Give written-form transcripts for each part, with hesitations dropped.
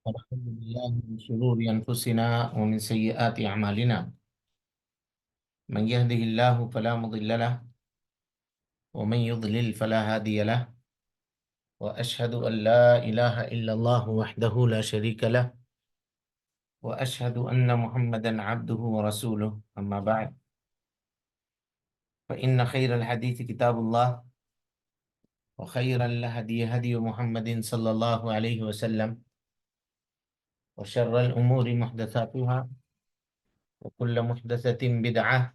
الحمد لله من شرور أنفسنا ومن سيئات أعمالنا. من يهده الله فلا مضل له ومن يضلل فلا هادي له، وأشهد أن لا إله إلا الله وحده لا شريك له، وأشهد أن محمدا عبده ورسوله. أما بعد، فإن خير الحديث كتاب الله، وخير الهدي هدي محمد صلى الله عليه وسلم، وشر الأمور محدثاتها، وكل محدثة بدعة،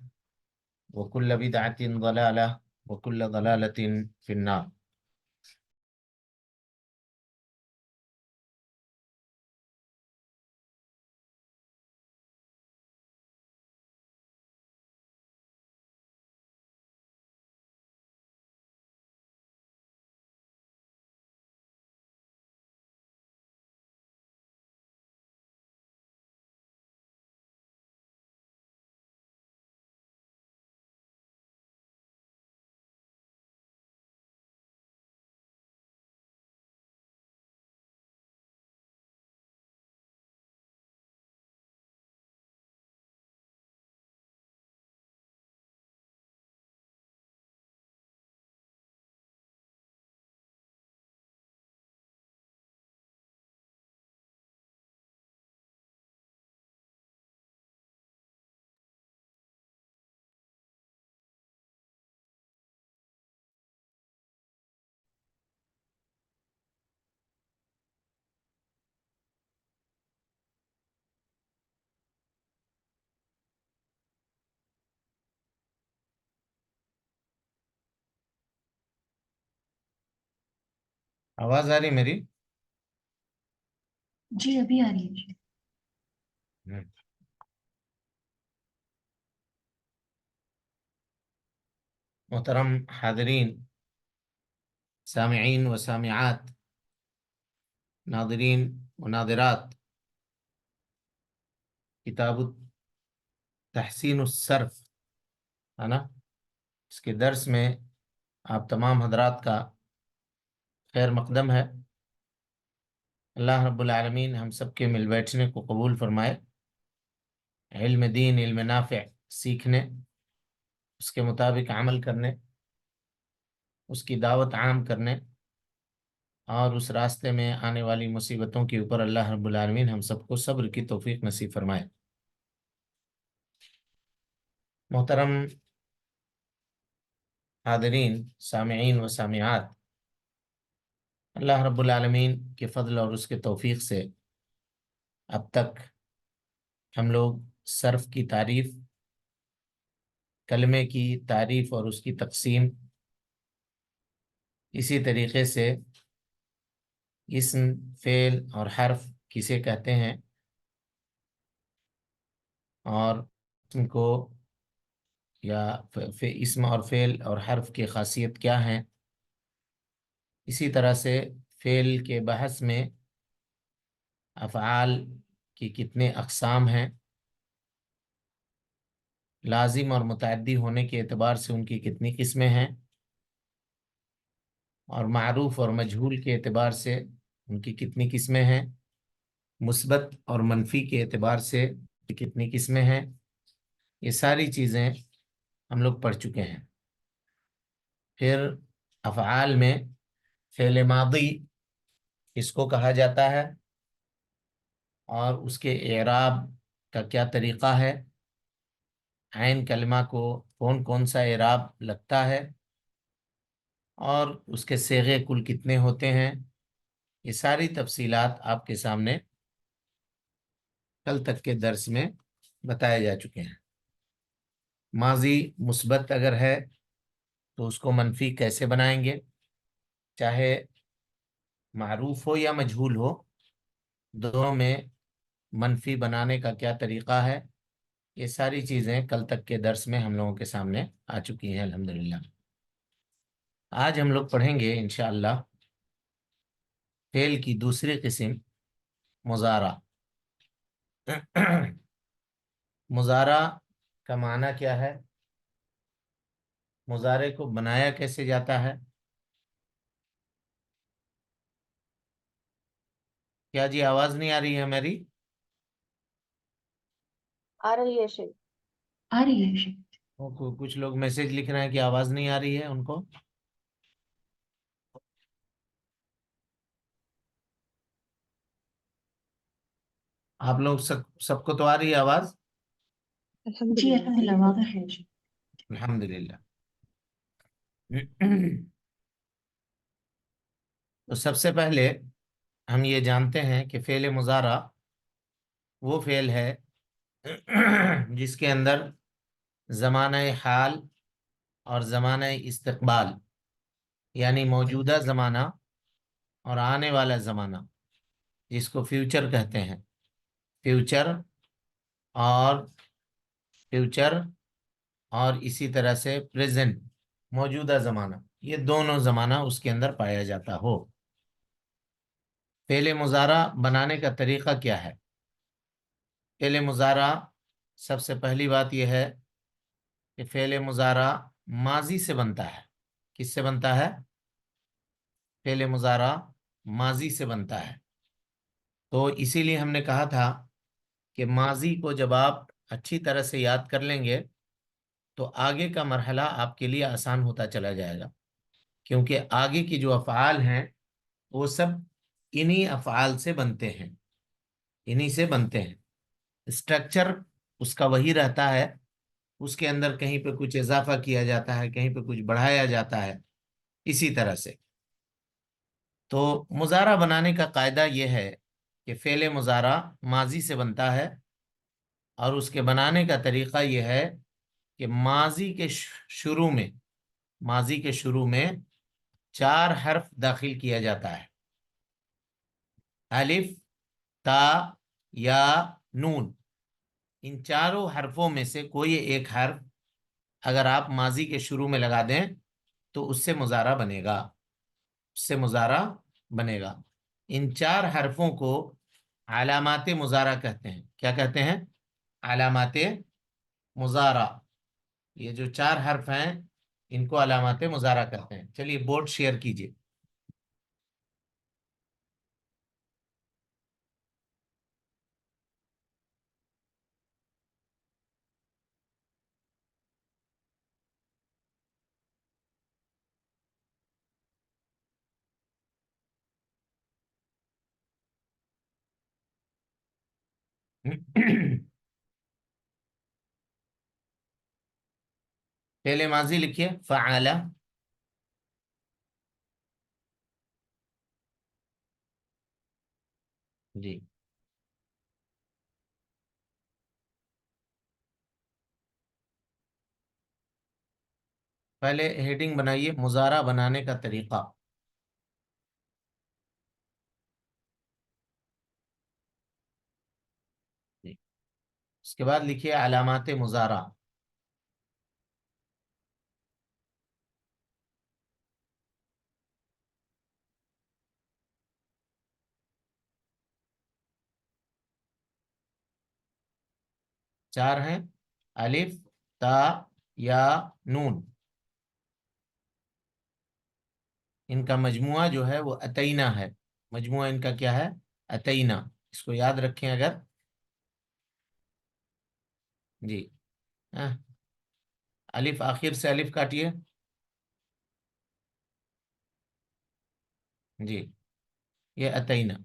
وكل بدعة ضلالة، وكل ضلالة في النار. آواز آ رہی میری؟ جی ابھی آ رہی ہے. محترم حاضرین، سامعین و سامعات، ناظرین و ناظرات، کتاب تحسین الصرف ہے نا، اس کے درس میں آپ تمام حضرات کا خیر مقدم ہے. اللہ رب العالمین ہم سب کے مل بیٹھنے کو قبول فرمائے. علم دین، علم نافع سیکھنے، اس کے مطابق عمل کرنے، اس کی دعوت عام کرنے، اور اس راستے میں آنے والی مصیبتوں کے اوپر اللہ رب العالمین ہم سب کو صبر کی توفیق نصیب فرمائے. محترم حاضرین، سامعین و سامعات، اللہ رب العالمین کے فضل اور اس کے توفیق سے اب تک ہم لوگ صرف کی تعریف، کلمے کی تعریف اور اس کی تقسیم، اسی طریقے سے اسم، فعل اور حرف کسے کہتے ہیں، اور اسم کو یا اسم اور فعل اور حرف کی خاصیت کیا ہیں، اسی طرح سے فعل کے بحث میں افعال کی کتنے اقسام ہیں، لازم اور متعدی ہونے کے اعتبار سے ان کی کتنی قسمیں ہیں، اور معروف اور مجہول کے اعتبار سے ان کی کتنی قسمیں ہیں، مثبت اور منفی کے اعتبار سے کتنی قسمیں ہیں. یہ ساری چیزیں ہم لوگ پڑھ چکے ہیں. پھر افعال میں فعل ماضی اس کو کہا جاتا ہے، اور اس کے اعراب کا کیا طریقہ ہے، عین کلمہ کو کون کون سا اعراب لگتا ہے، اور اس کے صیغے کل کتنے ہوتے ہیں. یہ ساری تفصیلات آپ کے سامنے کل تک کے درس میں بتائے جا چکے ہیں. ماضی مثبت اگر ہے تو اس کو منفی کیسے بنائیں گے، چاہے معروف ہو یا مجہول ہو، دونوں میں منفی بنانے کا کیا طریقہ ہے. یہ ساری چیزیں کل تک کے درس میں ہم لوگوں کے سامنے آ چکی ہیں الحمدللہ. آج ہم لوگ پڑھیں گے انشاءاللہ فعل کی دوسری قسم، مضارع. مضارع کا معنی کیا ہے، مضارع کو بنایا کیسے جاتا ہے، کیا جی آواز نہیں آ رہی ہے میری؟ آ رہی ہے شیخ۔ آ رہی ہے شیخ۔ کچھ لوگ میسج لکھ رہے ہیں کہ آواز نہیں آ رہی ہے ان کو۔ آپ لوگ سب کو تو آ رہی ہے آواز؟ جی الحمدللہ واضح ہے شیخ۔ الحمدللہ۔ تو سب سے پہلے ہم یہ جانتے ہیں کہ فعل مضارع وہ فعل ہے جس کے اندر زمانہ حال اور زمانہ استقبال، یعنی موجودہ زمانہ اور آنے والا زمانہ، جس کو فیوچر کہتے ہیں، فیوچر اور فیوچر اور اسی طرح سے پریزنٹ، موجودہ زمانہ، یہ دونوں زمانہ اس کے اندر پایا جاتا ہو۔ فعل مضارع بنانے کا طریقہ کیا ہے؟ فعل مضارع سب سے پہلی بات یہ ہے کہ فعل مضارع ماضی سے بنتا ہے۔ کس سے بنتا ہے؟ فعل مضارع ماضی سے بنتا ہے۔ تو اسی لیے ہم نے کہا تھا کہ ماضی کو جب آپ اچھی طرح سے یاد کر لیں گے تو آگے کا مرحلہ آپ کے لیے آسان ہوتا چلا جائے گا، کیونکہ آگے کی جو افعال ہیں وہ سب انہی افعال سے بنتے ہیں، انہی سے بنتے ہیں۔ اسٹرکچر اس کا وہی رہتا ہے، اس کے اندر کہیں پہ کچھ اضافہ کیا جاتا ہے، کہیں پہ کچھ بڑھایا جاتا ہے، اسی طرح سے۔ تو مضارع بنانے کا قاعدہ یہ ہے کہ فعل مضارع ماضی سے بنتا ہے، اور اس کے بنانے کا طریقہ یہ ہے کہ ماضی کے شروع میں، ماضی کے شروع میں 4 حرف داخل کیا جاتا ہے: الف، تا، یا، نون۔ ان چاروں حرفوں میں سے کوئی ایک حرف اگر آپ ماضی کے شروع میں لگا دیں تو اس سے مضارع بنے گا، اس سے مضارع بنے گا۔ ان 4 حرفوں کو علامات مضارع کہتے ہیں۔ کیا کہتے ہیں؟ علامات مضارع۔ یہ جو 4 حرف ہیں ان کو علامات مضارع کہتے ہیں۔ چلیے بورڈ شیئر کیجئے۔ پہلے ماضی لکھیے، فعل۔ جی پہلے ہیڈنگ بنائیے، مضارع بنانے کا طریقہ۔ جی اس کے بعد لکھیے علامات مضارع۔ چار ہیں: الف، تا، یا، نون۔ ان کا مجموعہ جو ہے وہ اتینا ہے۔ مجموعہ ان کا کیا ہے؟ اتینا۔ اس کو یاد رکھیں اگر۔ جی الف آخر سے الف کاٹیے۔ جی یہ اتینا۔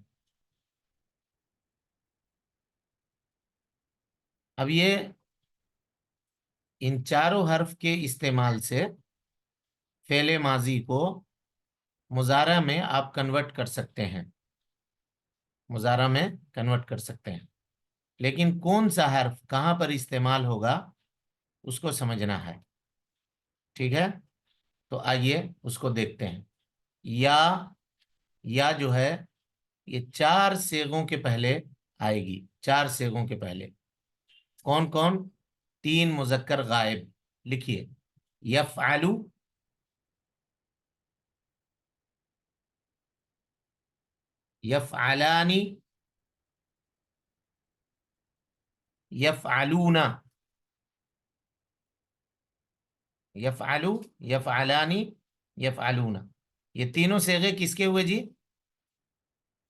اب یہ ان چاروں حرف کے استعمال سے فعل ماضی کو مضارع میں آپ کنورٹ کر سکتے ہیں، مضارع میں کنورٹ کر سکتے ہیں، لیکن کون سا حرف کہاں پر استعمال ہوگا اس کو سمجھنا ہے۔ ٹھیک ہے، تو آئیے اس کو دیکھتے ہیں۔ یا جو ہے یہ 4 صیغوں کے پہلے آئے گی، 4 صیغوں کے پہلے۔ کون کون؟ 3 مذکر غائب۔ لکھیے: یفعلو، یفعلانی، یفعلون، یفعلو، یفعلانی، یفعلون۔ یہ تینوں صیغے کس کے ہوئے جی؟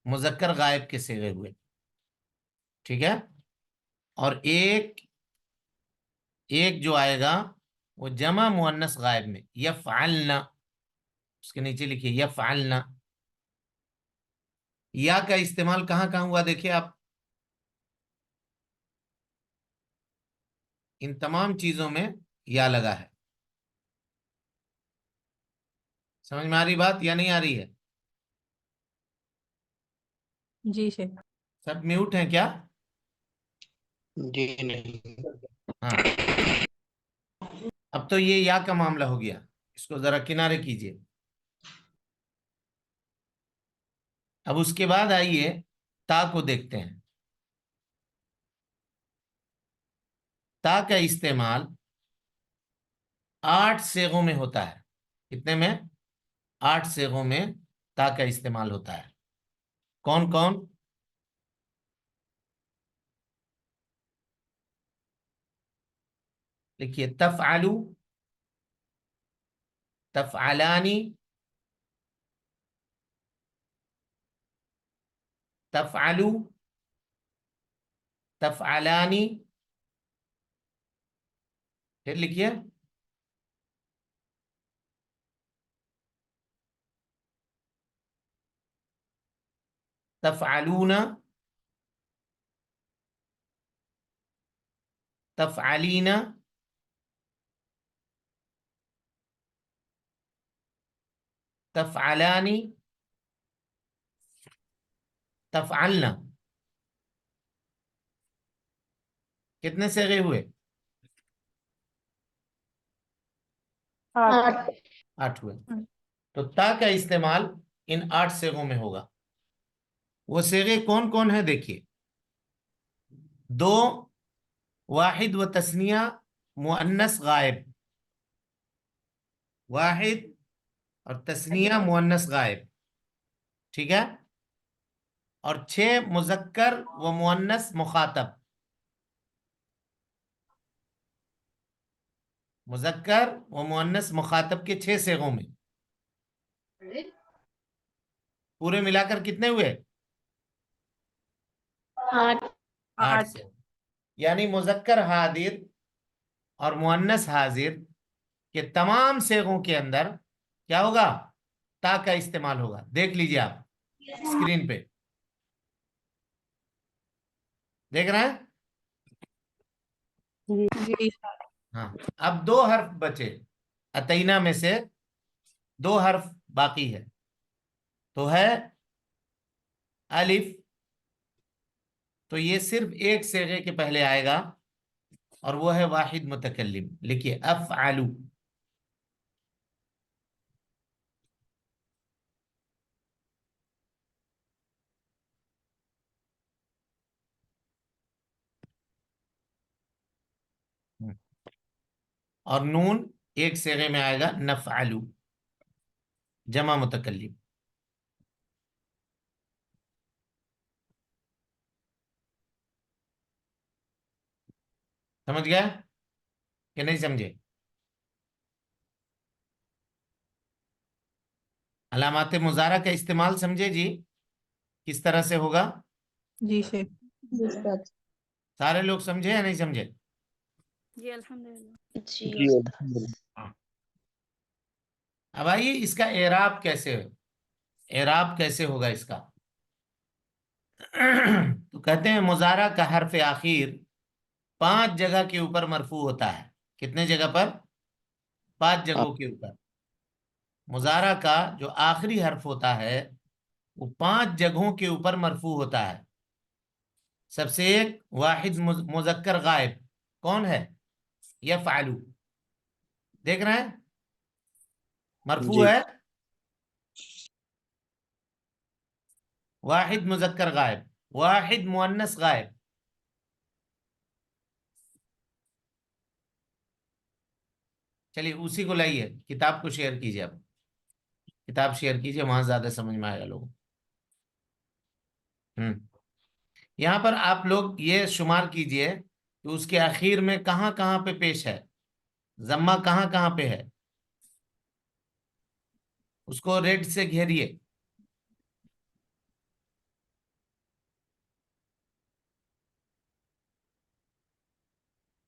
مذکر غائب کے صیغے ہوئے، ٹھیک ہے، اور ایک جو آئے گا وہ جمع مؤنث غائب میں، یفعلنا، اس کے نیچے لکھیے یفعلنا۔ یا کا استعمال کہاں کہاں ہوا دیکھیے آپ، ان تمام چیزوں میں یا لگا ہے۔ سمجھ میں آ رہی بات یا نہیں آ رہی ہے؟ جی شیخ۔ سب میوٹ ہیں کیا؟ جی نہیں۔ ہاں، اب تو یہ یا کا معاملہ ہو گیا، اس کو ذرا کنارے کیجئے۔ اب اس کے بعد آئیے تا کو دیکھتے ہیں۔ تا کا استعمال 8 صیغوں میں ہوتا ہے۔ کتنے میں؟ 8 صیغوں میں تا کا استعمال ہوتا ہے۔ کون کون؟ لکھیے تفعلو، تفعلانی، تفعلو، تفعلانی، پھر لکھیے تفعلون، تفعلین، تفعلانی، تفعلنا۔ کتنے صیغے ہوئے؟ 8 ہوئے۔ تو تا کا استعمال ان 8 صیغوں میں ہوگا۔ وہ صیغے کون کون ہیں دیکھیے، 2 واحد و تثنیہ مؤنث غائب، واحد اور تثنیہ مؤنث غائب، ٹھیک ہے، اور 6 مذکر و مؤنث مخاطب، مذکر و مؤنث مخاطب کے 6 صیغوں میں، پورے ملا کر کتنے ہوئے؟ 8 سے، یعنی مذکر حاضر اور مؤنث حاضر کے تمام صیغوں کے اندر کیا ہوگا؟ تا کا استعمال ہوگا۔ دیکھ لیجئے آپ اسکرین پہ، دیکھ رہے ہیں؟ جی ہاں، اب 2 حرف بچے، اتینا میں سے 2 حرف باقی ہے، تو ہے الف، تو یہ صرف ایک صیغے کے پہلے آئے گا اور وہ ہے واحد متکلم۔ لکھیے افعلو، اور نون ایک صیغے میں آئے گا نفعلو، جمع متکلم۔ سمجھ گیا کہ نہیں سمجھے؟ علامات مضارع کا استعمال سمجھے جی کس طرح سے ہوگا؟ جی شیخ۔ سارے لوگ سمجھے یا نہیں سمجھے؟ جی الحمدللہ۔ جی الحمدللہ۔ اب آئیے اس کا اعراب کیسے، اعراب کیسے ہوگا اس کا؟ تو کہتے ہیں مضارع کا حرف آخر 5 جگہ کے اوپر مرفوع ہوتا ہے۔ کتنے جگہ پر؟ 5 جگہوں کے اوپر۔ مضارع کا جو آخری حرف ہوتا ہے وہ 5 جگہوں کے اوپر مرفوع ہوتا ہے۔ سب سے ایک واحد مذکر غائب کون ہے؟ یفعلو، دیکھ رہے ہیں مرفوع ہے، واحد مذکر غائب، واحد مؤنث غائب۔ چلیے اسی کو لائیے، کتاب کو شیئر کیجیے، اب کتاب شیئر کیجیے، وہاں زیادہ سمجھ میں آئے گا لوگوں۔ یہاں پر آپ لوگ یہ شمار کیجئے کہ اس کے اخیر میں کہاں کہاں پہ پیش ہے، ضمہ کہاں کہاں پہ ہے، اس کو ریڈ سے گھیریے۔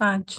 5।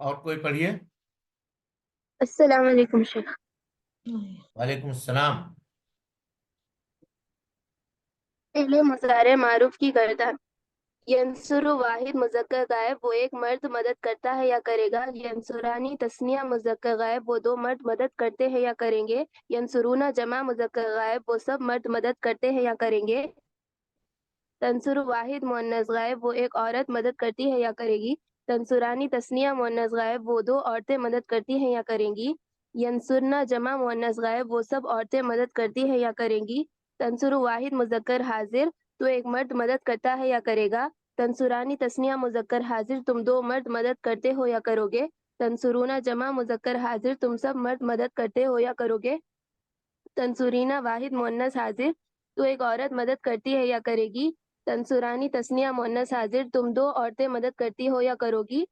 اور کوئی پڑھیے. السلام علیکم شیخ. وعلیکم السلام. پہلے مضارع معروف کی گردان. ینصر واحد مذکر غائب وہ ایک مرد مدد کرتا ہے یا کرے گا. ینصرانی تثنیہ مذکر غائب وہ دو مرد مدد کرتے ہیں یا کریں گے. ینصرون جمع مذکر غائب وہ سب مرد مدد کرتے ہیں یا کریں گے. تنصر واحد مؤنث غائب وہ ایک عورت مدد کرتی ہے یا کرے گی. تنصرانی تثنیہ مؤنث غائب وہ دو عورتیں مدد کرتی ہیں یا کریں گی. ینصرنا جمع مؤنث غائب وہ سب عورتیں مدد کرتی ہیں یا کریں گی. تنصر واحد مذکر حاضر تو ایک مرد مدد کرتا ہے یا کرے گا. تنصرانی تثنیہ مذکر حاضر تم دو مرد مدد کرتے ہو یا کرو گے. تنصرون جمع مذکر حاضر تم سب مرد مدد کرتے ہو یا کرو گے. تنصرینہ واحد مؤنث حاضر تو ایک عورت مدد کرتی ہے یا کرے گی. تنصرانی تثنیہ مؤنث حاضر تم دو عورتیں مدد کرتی ہو یا کرو گی.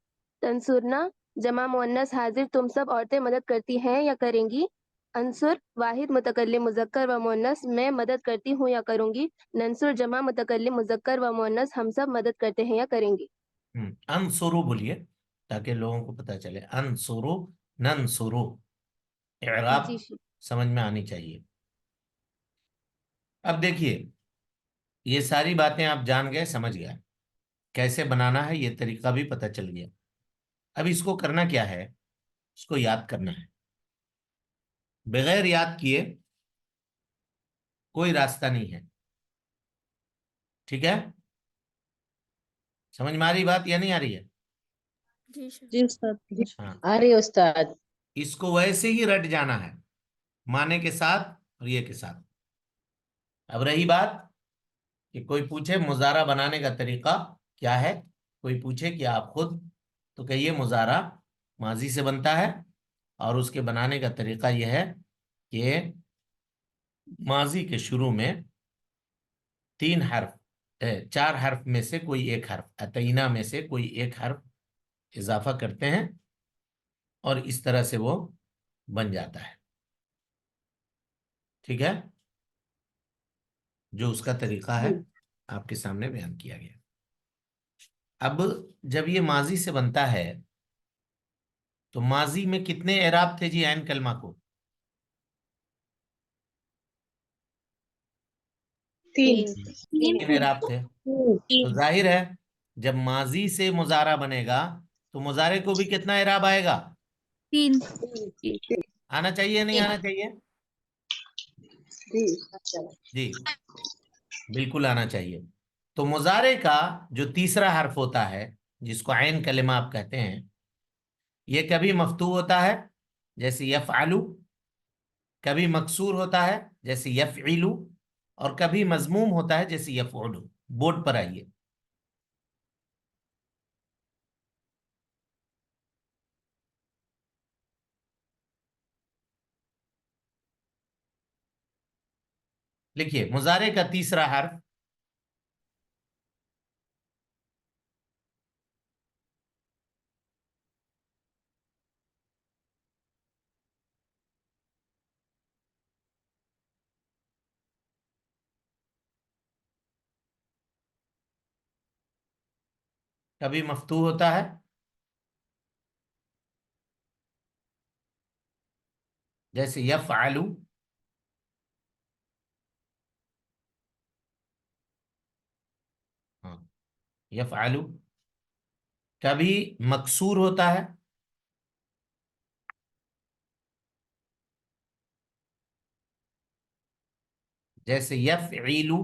تنصرنا جمع مؤنث حاضر تم سب عورتیں مدد کرتی ہیں یا کریں گی. انصر واحد متکلم مذکر و مؤنث میں مدد کرتی ہوں یا کروں گی. ننصر جمع متکلم مذکر و مؤنث ہم سب مدد کرتے ہیں یا کریں گے. انصرو بولیے تاکہ لوگوں کو پتہ چلے. انصرو ننصرو اعراب جی شیخ. سمجھ میں آنی چاہیے. اب دیکھیے یہ ساری باتیں آپ جان گئے, سمجھ گئے کیسے بنانا ہے, یہ طریقہ بھی پتہ چل گیا. اب اس کو کرنا کیا ہے, اس کو یاد کرنا ہے. بغیر یاد کیے کوئی راستہ نہیں ہے. ٹھیک ہے, سمجھ میں آ رہی بات یا نہیں آ رہی ہے؟ جی شیخ. جی استاد. ہاں, آ رہی ہے استاد. اس کو ویسے ہی رٹ جانا ہے, معنی کے ساتھ اور یہ کے ساتھ. اب رہی بات کہ کوئی پوچھے مضارع بنانے کا طریقہ کیا ہے, کوئی پوچھے کہ آپ خود, تو کہیے مضارع ماضی سے بنتا ہے اور اس کے بنانے کا طریقہ یہ ہے کہ ماضی کے شروع میں 3 حرف 4 حرف میں سے کوئی ایک حرف, اتینا میں سے کوئی ایک حرف اضافہ کرتے ہیں اور اس طرح سے وہ بن جاتا ہے. ٹھیک ہے, جو اس کا طریقہ ہے آپ کے سامنے بیان کیا گیا. اب جب یہ ماضی سے بنتا ہے تو ماضی میں کتنے اعراب تھے جی عین کلمہ کو؟ 3. 3 اعراب تھے. تو ظاہر ہے جب ماضی سے مضارع بنے گا تو مضارع کو بھی کتنا اعراب آئے گا؟ 3. آنا چاہیے نہیں آنا چاہیے؟ جی بالکل آنا چاہیے. تو مضارع کا جو تیسرا حرف ہوتا ہے جس کو عین کلمہ آپ کہتے ہیں, یہ کبھی مفتوح ہوتا ہے جیسے یفعلو, کبھی مکسور ہوتا ہے جیسے یفعلو, اور کبھی مضموم ہوتا ہے جیسے یفعلو. بورڈ پر آئیے. لکھیے مضارع کا تیسرا حرف کبھی مفتوح ہوتا ہے جیسے یفعلو, ہاں یفعلو. کبھی مکسور ہوتا ہے جیسے یفعلو,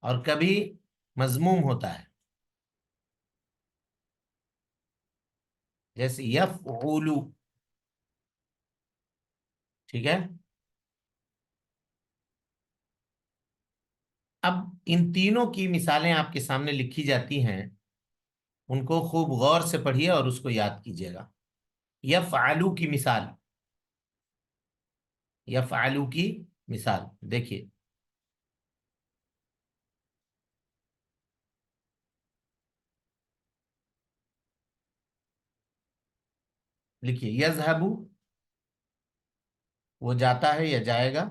اور کبھی مضموم ہوتا ہے جیسے یفعلو. ٹھیک ہے, اب ان تینوں کی مثالیں آپ کے سامنے لکھی جاتی ہیں, ان کو خوب غور سے پڑھیے اور اس کو یاد کیجیے گا. یفعلو کی مثال, یفعلو کی مثال دیکھیے. لکھیے یذهب وہ جاتا ہے یا جائے گا.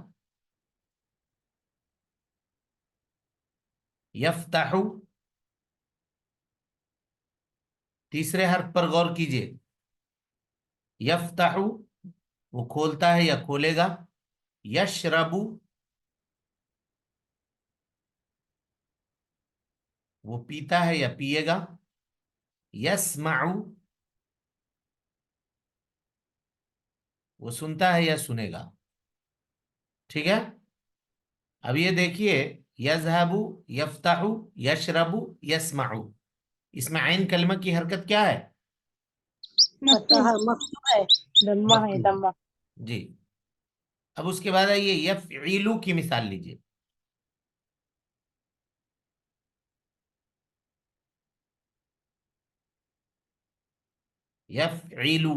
یفتح تیسرے حرف پر غور کیجئے. یفتح وہ کھولتا ہے یا کھولے گا. یشرب وہ پیتا ہے یا پیے گا. یسمع وہ سنتا ہے یا سنے گا. ٹھیک ہے. اب یہ دیکھیے یذہب یفتح یشرب یسمع، اس میں عین کلمہ کی حرکت کیا ہے؟ مفتوح. جی. اب اس کے بعد آئیے یفعلو کی مثال لیجئے. یفعلو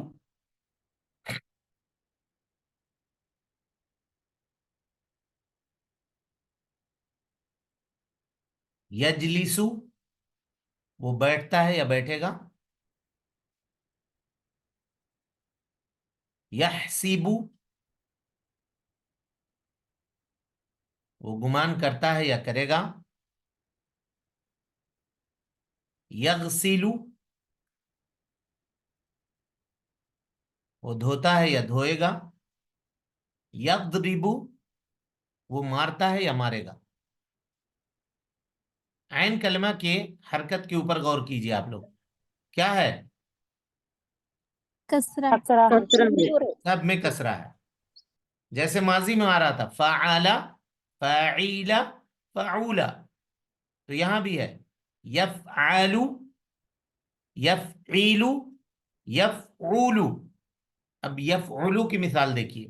یجلسو وہ بیٹھتا ہے یا بیٹھے گا. یحسب وہ گمان کرتا ہے یا کرے گا. یغسل وہ دھوتا ہے یا دھوئے گا. یضرب وہ مارتا ہے یا مارے گا. عین کلمہ کے حرکت کے اوپر غور کیجئے آپ لوگ. کیا ہے؟ کسرہ. سب میں کسرہ ہے. جیسے ماضی میں آ رہا تھا فعل فاعل فعولا، تو یہاں بھی ہے یفعل یفعیل یفعول. اب یفعلو کی مثال دیکھیے.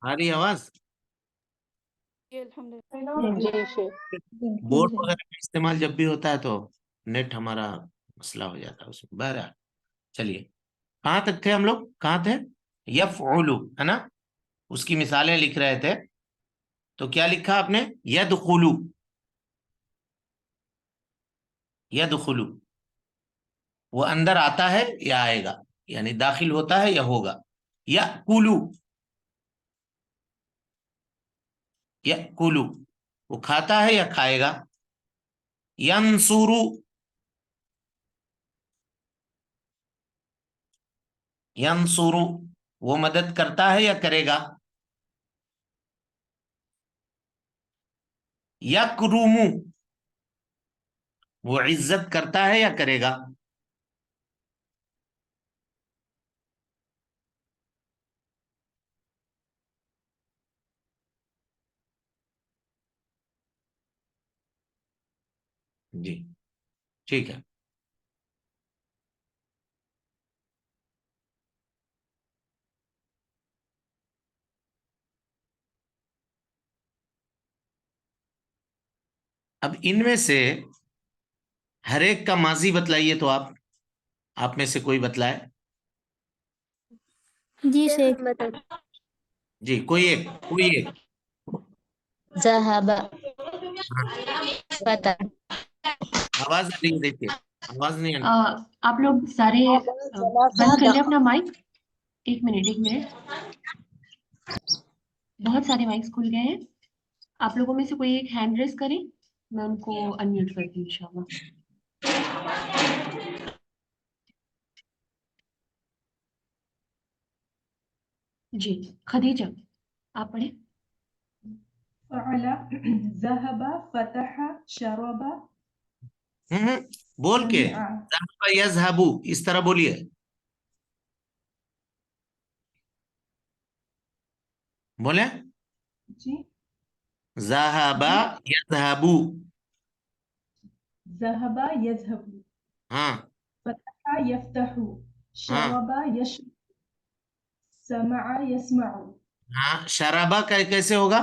آ رہی آواز؟ بورڈ وغیرہ کا استعمال جب بھی ہوتا ہے تو نیٹ ہمارا مسئلہ ہو جاتا ہے اس میں. بہرحال چلیے کہاں تک تھے ہم لوگ؟ کہاں تھے؟ یفعلو ہے نا. اس کی مثالیں لکھ رہے تھے تو کیا لکھا آپ نے؟ یدخلو. یدخلو وہ اندر آتا ہے یا آئے گا، یعنی داخل ہوتا ہے یا ہوگا. یأکلو یأکلو وہ کھاتا ہے یا کھائے گا. ینصرو ینصرو وہ مدد کرتا ہے یا کرے گا. یکرمو وہ عزت کرتا ہے یا کرے گا. جی ٹھیک ہے. اب ان میں سے ہر ایک کا ماضی بتلائیے تو آپ میں سے کوئی بتلائے. جی شیخ. جی کوئی ایک. ذهب ہاں. فتح. آواز آ رہی ہے، دیکھیے آواز نہیں آ رہی. آپ لوگ سارے بند کر لیں اپنا مائک. ایک منٹ. بہت سارے مائکس کھل گئے ہیں. آپ لوگوں میں سے کوئی ایک ہینڈ ریز کریں، میں ان کو انمیوٹ کرتی ہوں انشاءاللہ. جی خدیجہ آپ پڑھیں. فعل ذهب فتح شرب بول کے سمع. ذهب یذهب اس طرح بولیے. بولے جی ذهب جی یذهب. ذهب يذهب ہاں فتح يفتح ہاں شرب يشرب سمع يسمع ہاں شرابہ کیسے ہوگا؟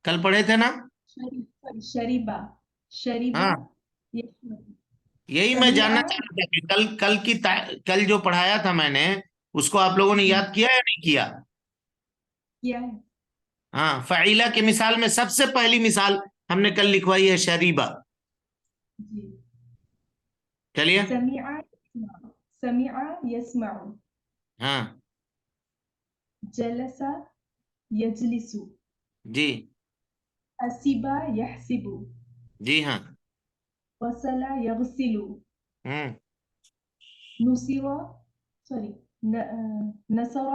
کل پڑھے تھے نا؟ شرب شرب ہاں يشرب یہی میں جاننا سمع چاہ رہا تھا کہ کل جو پڑھایا تھا میں نے اس کو آپ لوگوں نے یاد کیا یا نہیں کیا؟ کیا ہے ہاں فعیلہ کی مثال میں سب سے پہلی مثال ہم نے کل لکھوائی ہے شریبہ. جی چلیے سمع يسمع ہاں جلس يجلس جی حسب يحسب جی ہاں غسل يغسل ہوں نصر سوری نصر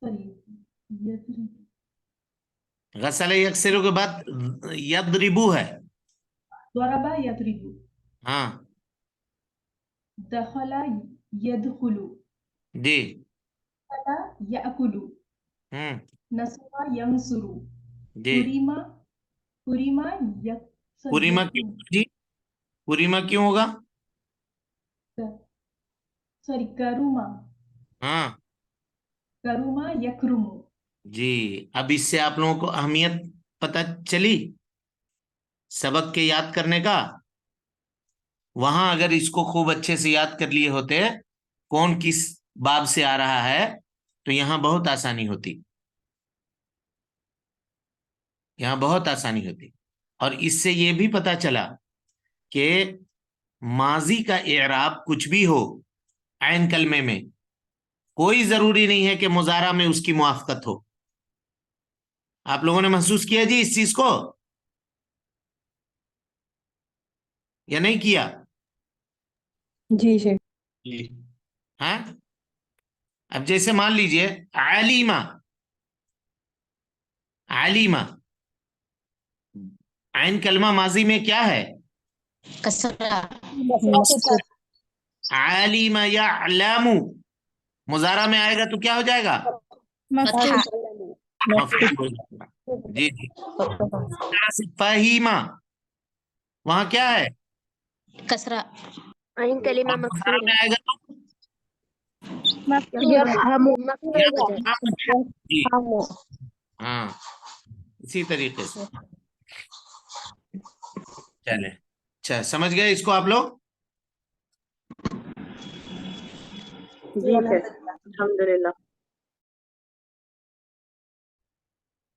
سوری غسل یکسر کے بعد یضربو ہے. ضرب يضرب ہاں دخل يدخل جی أكل يأكل ہوں نصر ينصر جی حرم پوریما کیوں جی پوریما کیوں ہوگا؟ سوری کرما ہاں کرما یکرم جی اب اس سے آپ لوگوں کو اہمیت پتہ چلی سبق کے یاد کرنے کا. وہاں اگر اس کو خوب اچھے سے یاد کر لیے ہوتے کون کس باب سے آ رہا ہے تو یہاں بہت آسانی ہوتی، یہاں بہت آسانی ہوتی. اور اس سے یہ بھی پتا چلا کہ ماضی کا اعراب کچھ بھی ہو عین کلمے میں کوئی ضروری نہیں ہے کہ مضارع میں اس کی موافقت ہو. آپ لوگوں نے محسوس کیا جی اس چیز کو یا نہیں کیا؟ جی شیخ. ہاں اب جیسے مان لیجئے علیمہ علیمہ عین کلمہ ماضی میں کیا ہے؟ عالم یعلم مضارع میں آئے گا تو کیا ہو جائے گا؟ مفعول ہو جائے گا. جی جی فہیمہ وہاں کیا ہے؟ عین کلمہ اور مضارع مفعول میں ہے آئے گا تو جی ہاں اسی طریقے سے چلے. اچھا سمجھ گئے اس کو آپ لوگ؟ جی سر الحمدللہ.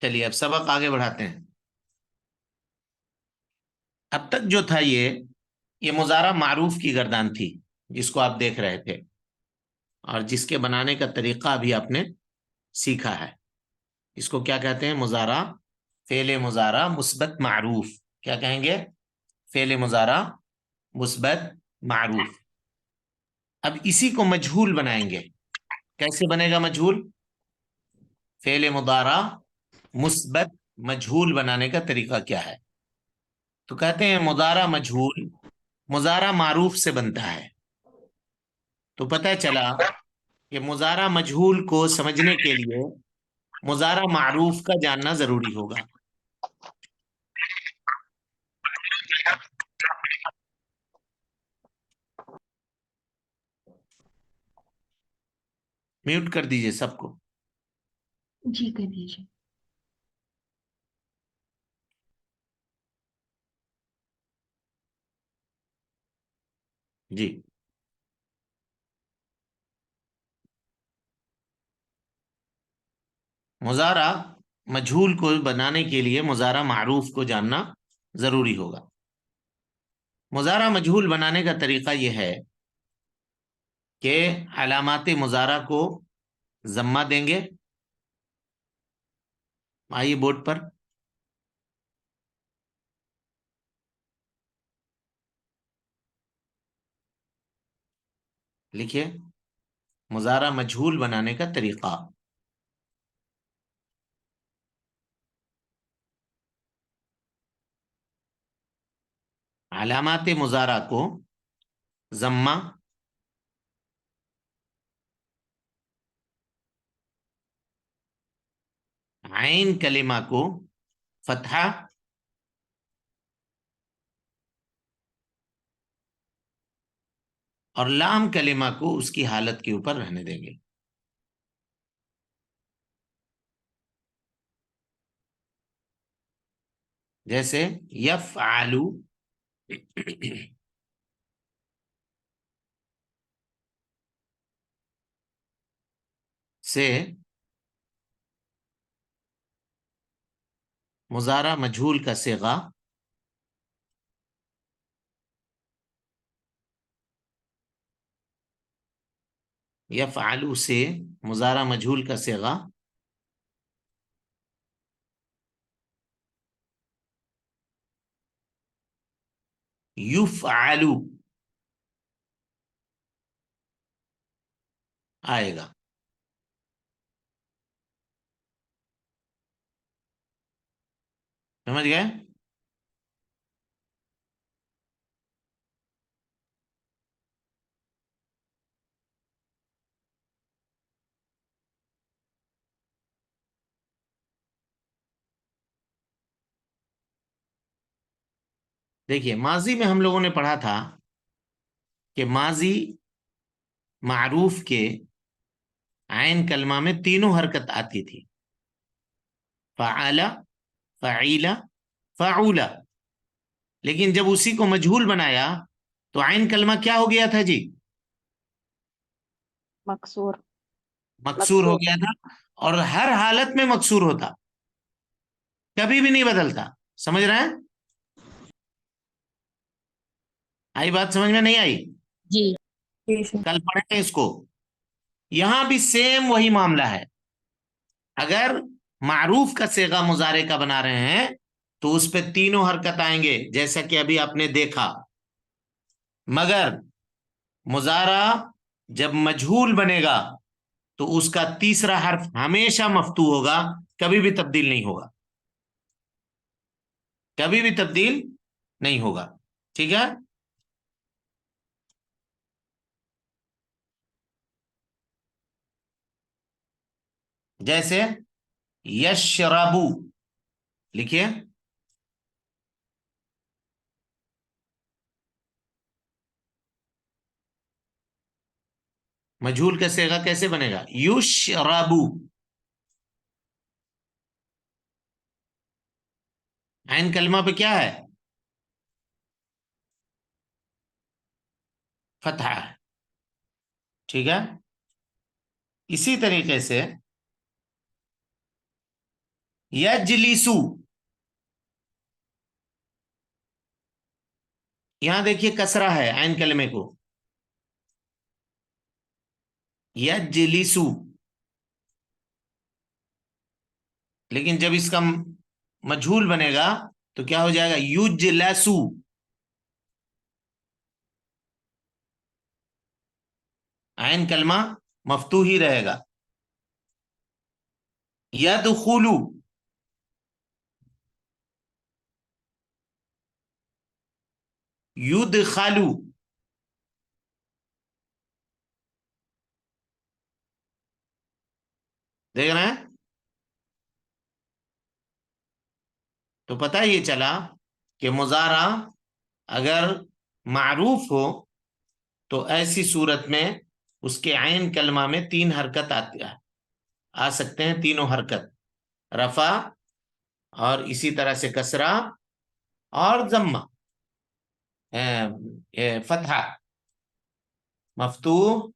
چلیے اب سبق آگے بڑھاتے ہیں. اب تک جو تھا یہ مضارع معروف کی گردان تھی جس کو آپ دیکھ رہے تھے اور جس کے بنانے کا طریقہ ابھی آپ نے سیکھا ہے. اس کو کیا کہتے ہیں؟ مضارع فعل مضارع مثبت معروف. کیا کہیں گے؟ فعل مضارع مثبت معروف. اب اسی کو مجہول بنائیں گے. کیسے بنے گا مجہول؟ فعل مضارع مثبت مجہول بنانے کا طریقہ کیا ہے؟ تو کہتے ہیں مضارع مجہول مضارع معروف سے بنتا ہے. تو پتہ چلا کہ مضارع مجہول کو سمجھنے کے لیے مضارع معروف کا جاننا ضروری ہوگا. میوٹ کر دیجئے سب کو. جی کر دیجیے. جی مضارع مجہول کو بنانے کے لیے مضارع معروف کو جاننا ضروری ہوگا. مضارع مجہول بنانے کا طریقہ یہ ہے کہ علامات مضارع کو ضمہ دیں گے. آئیے بورڈ پر. لکھیے مضارع مجہول بنانے کا طریقہ. علامات مضارع کو ضمہ عین کلمہ کو فتحہ اور لام کلمہ کو اس کی حالت کے اوپر رہنے دیں گے. جیسے یفعلو سے مضارع مجہول کا صیغہ یفعلو سے مضارع مجہول کا صیغہ یفعلو آئے گا. سمجھ گئے؟ دیکھیے ماضی میں ہم لوگوں نے پڑھا تھا کہ ماضی معروف کے عین کلمہ میں تینوں حرکت آتی تھی. فعل، فعیل، فعول. لیکن جب اسی کو مجہول بنایا تو عین کلمہ کیا ہو گیا تھا جی؟ مکسور. مکسور ہو گیا تھا. اور ہر حالت میں مکسور ہوتا، کبھی بھی نہیں بدلتا. سمجھ رہے ہیں؟ آئی بات سمجھ میں نہیں آئی؟ جی. جی سر. کل پڑھیں اس کو. یہاں بھی سیم وہی معاملہ ہے. اگر معروف کا صیغہ مضارع کا بنا رہے ہیں تو اس پہ تینوں حرکت آئیں گے جیسا کہ ابھی آپ نے دیکھا. مگر مضارع جب مجہول بنے گا تو اس کا تیسرا حرف ہمیشہ مفتوح ہوگا، کبھی بھی تبدیل نہیں ہوگا. کبھی بھی تبدیل نہیں ہوگا. ٹھیک ہے؟ جیسے یشربو لکھیے. مجہول کا صیغہ کیسے بنے گا؟ یشربو. عین کلمہ پہ کیا ہے؟ فتحہ ہے. ٹھیک ہے؟ اسی طریقے سے یجلسو، یہاں دیکھیے کسرہ ہے عین کلمے کو. یجلسو، لیکن جب اس کا مجہول بنے گا تو کیا ہو جائے گا؟ یجلسو. عین کلمہ مفتوح ہی رہے گا. یدخلو، یدخلو. دیکھ رہے ہیں؟ تو پتہ یہ چلا کہ مضارع اگر معروف ہو تو ایسی صورت میں اس کے عین کلمہ میں تین حرکت آ سکتے ہیں. تینوں حرکت، رفع اور اسی طرح سے کسرہ اور ضمہ، فتحہ، مفتوح،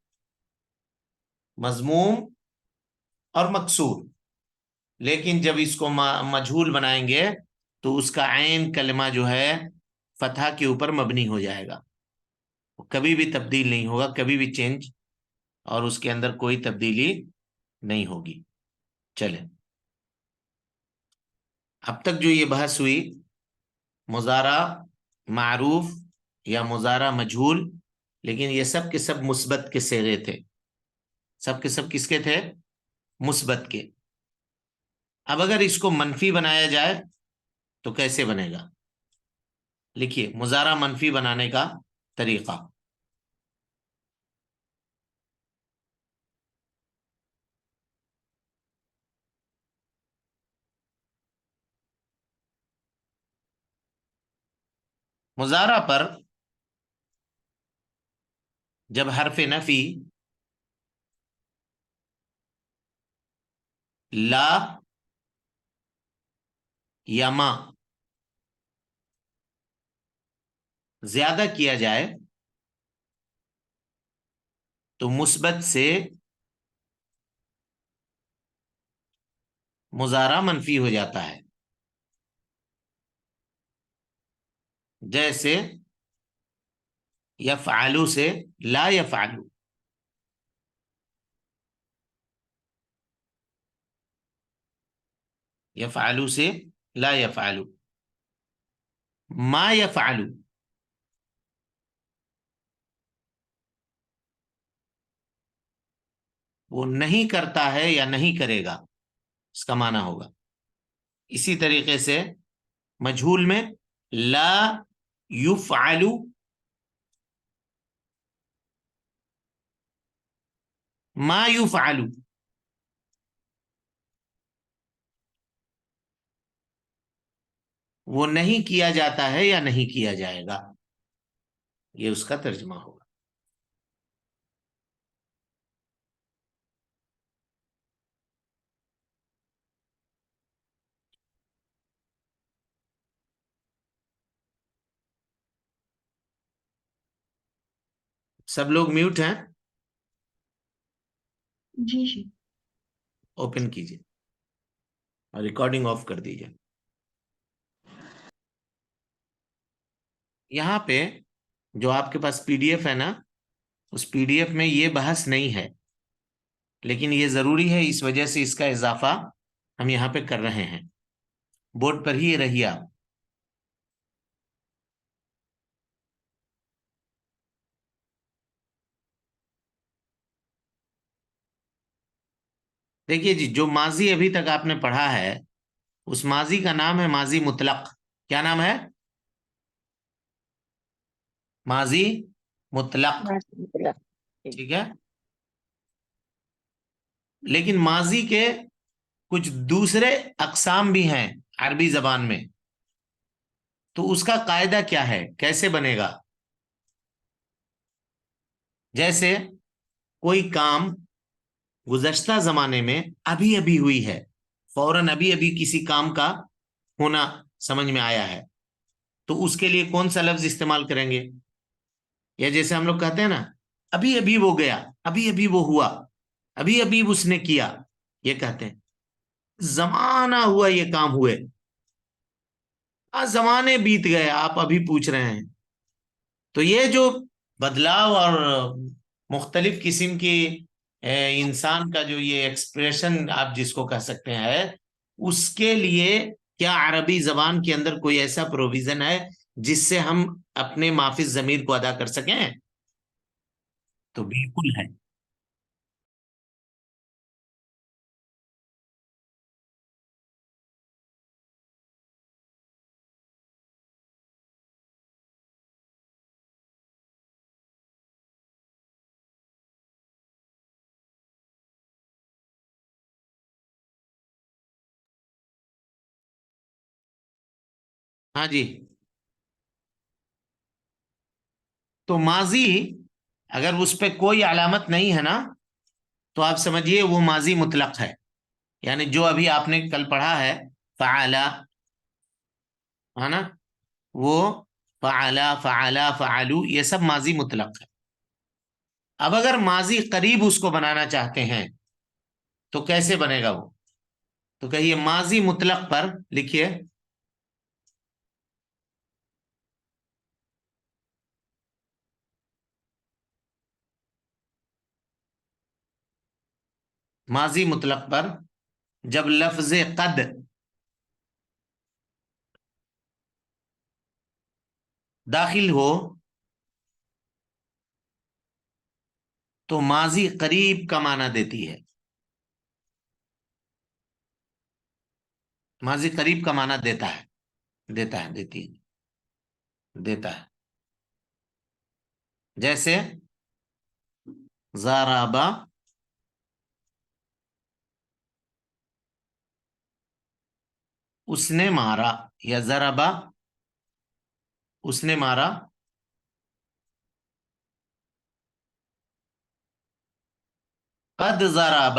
مضموم اور مکسور. لیکن جب اس کو مجہول بنائیں گے تو اس کا عین کلمہ جو ہے فتحہ کے اوپر مبنی ہو جائے گا، کبھی بھی تبدیل نہیں ہوگا، کبھی بھی چینج، اور اس کے اندر کوئی تبدیلی نہیں ہوگی. چلیں اب تک جو یہ بحث ہوئی مضارع معروف یا مضارع مجہول، لیکن یہ سب کے سب مثبت کے صیغے تھے. سب کے سب کس کے تھے؟ مثبت کے. اب اگر اس کو منفی بنایا جائے تو کیسے بنے گا؟ لکھیے مضارع منفی بنانے کا طریقہ. مضارع پر جب حرف نفی لا یا ما زیادہ کیا جائے تو مثبت سے مضارع منفی ہو جاتا ہے. جیسے یفعلو سے لا یفعلو. یفعلو سے لا یفعلو. ما یفعلو وہ نہیں کرتا ہے یا نہیں کرے گا، اس کا معنی ہوگا. اسی طریقے سے مجہول میں لا یفعل ما یفعل، وہ نہیں کیا جاتا ہے یا نہیں کیا جائے گا، یہ اس کا ترجمہ ہوگا. سب لوگ میوٹ ہیں؟ جی جی. اوپن کیجئے اور ریکارڈنگ آف کر دیجئے. یہاں پہ جو آپ کے پاس پی ڈی ایف ہے نا، اس پی ڈی ایف میں یہ بحث نہیں ہے، لیکن یہ ضروری ہے، اس وجہ سے اس کا اضافہ ہم یہاں پہ کر رہے ہیں. بورڈ پر ہی رہیے آپ. دیکھیے جی، جو ماضی ابھی تک آپ نے پڑھا ہے اس ماضی کا نام ہے ماضی مطلق. کیا نام ہے؟ ماضی مطلق. ٹھیک ہے. لیکن ماضی کے کچھ دوسرے اقسام بھی ہیں عربی زبان میں، تو اس کا قاعدہ کیا ہے، کیسے بنے گا؟ جیسے کوئی کام گزشتہ زمانے میں ابھی ابھی ہوئی ہے، فوراً ابھی ابھی کسی کام کا ہونا سمجھ میں آیا ہے، تو اس کے لیے کون سا لفظ استعمال کریں گے؟ یا جیسے ہم لوگ کہتے ہیں نا، ابھی ابھی وہ گیا، ابھی ابھی وہ ہوا، ابھی ابھی اس نے کیا، یہ کہتے ہیں. زمانہ ہوا یہ کام ہوئے، زمانے بیت گئے، آپ ابھی پوچھ رہے ہیں. تو یہ جو بدلاؤ اور مختلف قسم کی انسان کا جو یہ ایکسپریشن آپ جس کو کہہ سکتے ہیں، اس کے لیے کیا عربی زبان کے اندر کوئی ایسا پروویژن ہے جس سے ہم اپنے مافی ضمیر کو ادا کر سکیں؟ تو بالکل ہے. ہاں جی. تو ماضی اگر اس پہ کوئی علامت نہیں ہے نا، تو آپ سمجھیے وہ ماضی مطلق ہے. یعنی جو ابھی آپ نے کل پڑھا ہے فعلا، ہے نا، وہ فعلا فعلا فعلو، یہ سب ماضی مطلق ہے. اب اگر ماضی قریب اس کو بنانا چاہتے ہیں تو کیسے بنے گا وہ؟ تو کہیے ماضی مطلق پر لکھیے ماضی مطلق پر جب لفظ قد داخل ہو تو ماضی قریب کا معنی دیتی ہے. ماضی قریب کا معنی دیتا ہے، دیتی ہے، دیتا ہے. جیسے ضربا، اس نے مارا، یا ضربا اس نے مارا. قد ضرب.